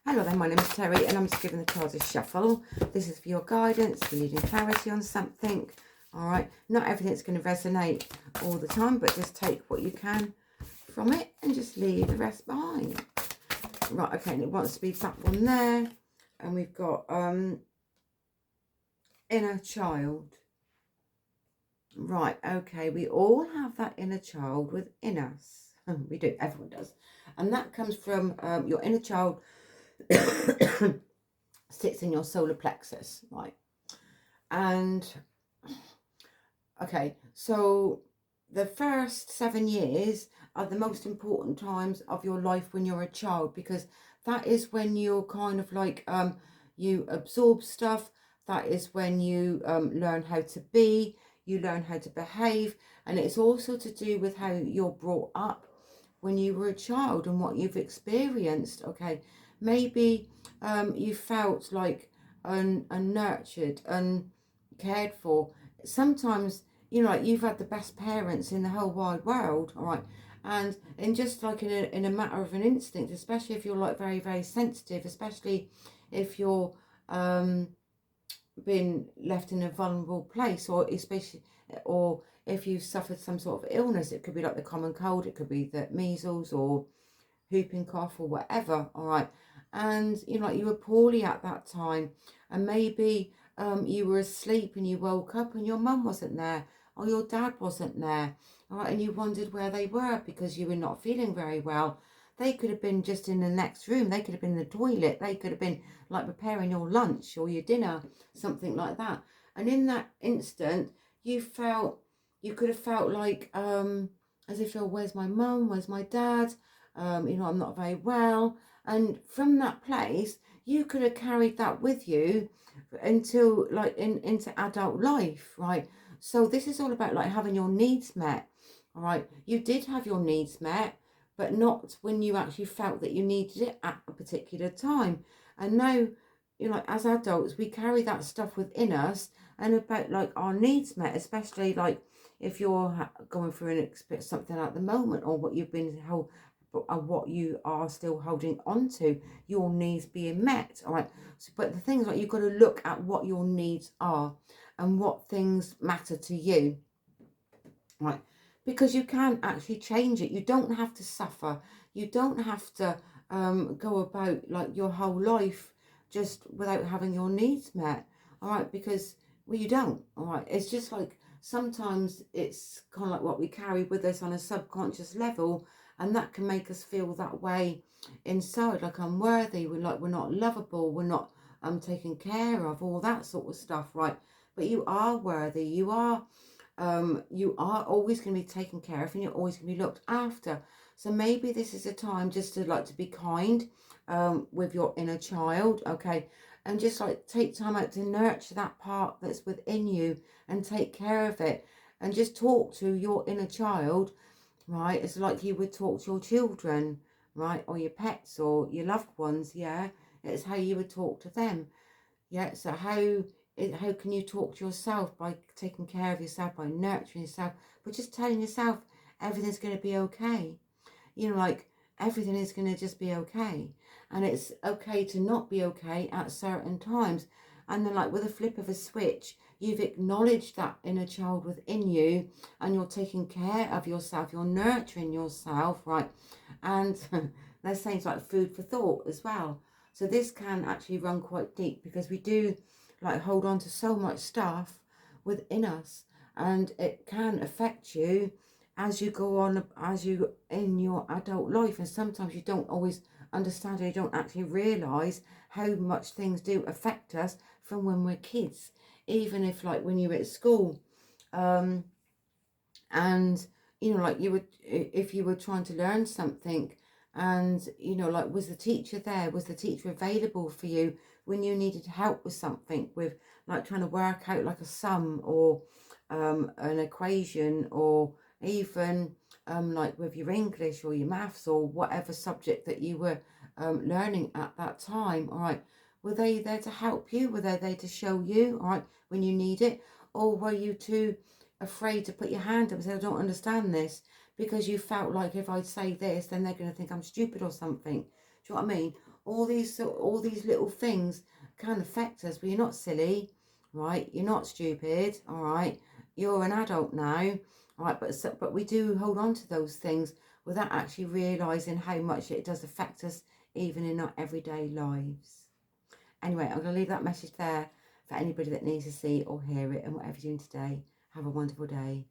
Hello there, my name is Terry and I'm just giving the cards a shuffle. This is for your guidance, for needing clarity on something. Alright, not everything's going to resonate all the time, but just take what you can from it and just leave the rest behind. Right, okay, and it wants to be that one there. And we've got inner child. Right, okay, we all have that inner child within us. We do, everyone does. And that comes from your inner child sits in your solar plexus, right? And okay, so the first 7 years are the most important times of your life when you're a child, because that is when you're kind of like you absorb stuff. That is when you learn how to be, you learn how to behave, and it's also to do with how you're brought up when you were a child and what you've experienced. Okay, maybe you felt like unnurtured, uncared for. Sometimes, you know, like you've had the best parents in the whole wide world, all right, and in just like in a matter of an instinct, especially if you're like very, very sensitive, especially if you're been left in a vulnerable place, or especially, or if you've suffered some sort of illness. It could be like the common cold, it could be the measles or whooping cough or whatever, all right, and you know, like you were poorly at that time, and maybe you were asleep and you woke up and your mum wasn't there or your dad wasn't there, all right, and you wondered where they were because you were not feeling very well. They could have been just in the next room, they could have been in the toilet, they could have been like preparing your lunch or your dinner, something like that. And in that instant you could have felt like as if, oh, where's my mum, where's my dad, you know, I'm not very well. And from that place, you could have carried that with you until like into adult life, right? So this is all about like having your needs met, all right? You did have your needs met, but not when you actually felt that you needed it at a particular time. And now, you know, as adults, we carry that stuff within us, and about like our needs met, especially like if you're going through something at the moment, or what you've been held, what you are still holding on to, your needs being met, all right? So, but the thing is, like, you've got to look at what your needs are and what things matter to you, right? Because you can actually change it. You don't have to suffer. You don't have to go about like your whole life just without having your needs met, all right? Because, well, you don't, all right? It's just like sometimes it's kind of like what we carry with us on a subconscious level, and that can make us feel that way inside, like unworthy, we're not lovable, we're not taken care of, all that sort of stuff, right? But you are worthy, you are always going to be taken care of, and you're always going to be looked after. So maybe this is a time just to like to be kind with your inner child, okay, and just like take time out to nurture that part that's within you and take care of it, and just talk to your inner child, right? It's like you would talk to your children, right, or your pets or your loved ones. Yeah, it's how you would talk to them. Yeah, so how can you talk to yourself? By taking care of yourself, by nurturing yourself, but just telling yourself everything's going to be okay. You know, like everything is going to just be okay. And it's okay to not be okay at certain times. And then like with a flip of a switch, you've acknowledged that inner child within you, and you're taking care of yourself, you're nurturing yourself, right? And they're saying it's like food for thought as well. So this can actually run quite deep, because we do like hold on to so much stuff within us, and it can affect you as you go on, as you in your adult life. And sometimes you don't always understand, or you don't actually realize how much things do affect us from when we're kids, even if like when you were at school, and you know, like you would, if you were trying to learn something, and you know, like, was the teacher there, was the teacher available for you when you needed help with something, with like trying to work out like a sum, or an equation, or even like with your English or your maths or whatever subject that you were learning at that time, all right? Were they there to help you? Were they there to show you, all right, when you need it? Or were you too afraid to put your hand up and say, I don't understand this, because you felt like if I say this, then they're going to think I'm stupid or something? Do you know what I mean? all these little things can affect us, but you're not silly, right? You're not stupid, all right? You're an adult now, all right? But we do hold on to those things without actually realising how much it does affect us, even in our everyday lives. Anyway, I'm going to leave that message there for anybody that needs to see or hear it. And whatever you're doing today, have a wonderful day.